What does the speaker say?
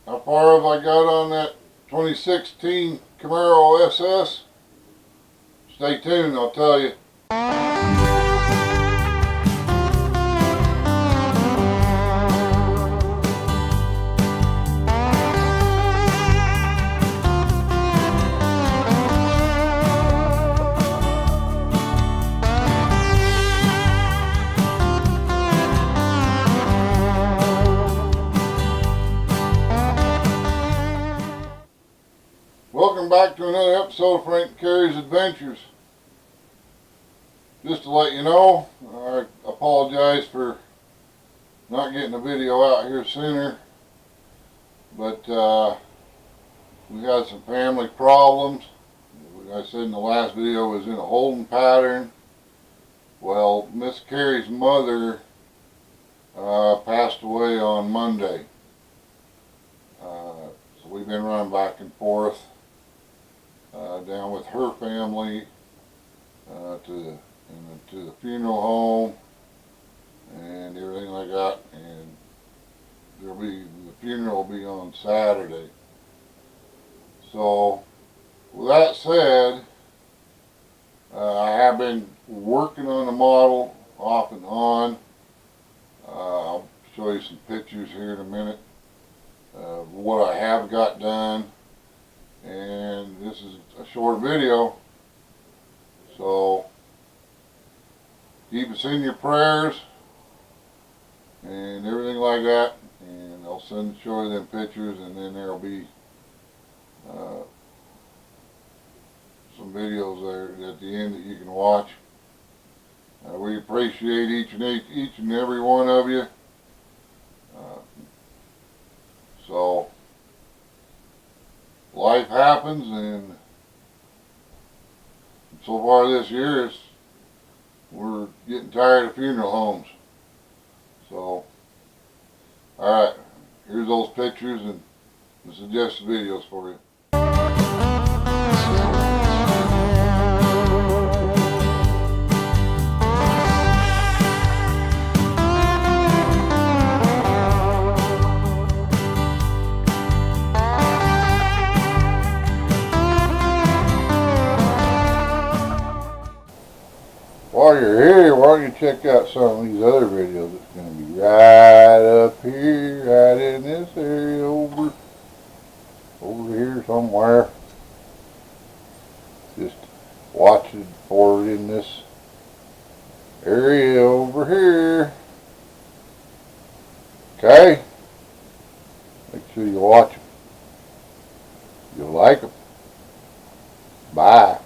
How far have I got on that 2016 Camero SS? Stay tuned, I'll tell you. Welcome back to another episode of FrankNCarrie's Adventures. Just to let you know, I apologize for not getting a video out here sooner, but we had some family problems. Like I said in the last video, was in a holding pattern. Well, Miss Carrie's mother passed away on Monday. So we've been running back and forth down with her family to the funeral home and everything like that, and the funeral will be on Saturday. So with that said, I have been working on the model off and on. I'll show you some pictures here in a minute of what I have got done, and this is a short video, so keep us in your prayers and everything like that, and I'll show you them pictures, and then there'll be some videos there at the end that you can watch. We appreciate each and every one of you. So life happens, and so far this year we're getting tired of funeral homes. So alright, here's those pictures and the suggested videos for you. While you're here, why don't you check out some of these other videos? It's going to be right up here, right in this area over here somewhere. Just watch it for it in this area over here. Okay? Make sure you watch them. You'll like them. Bye.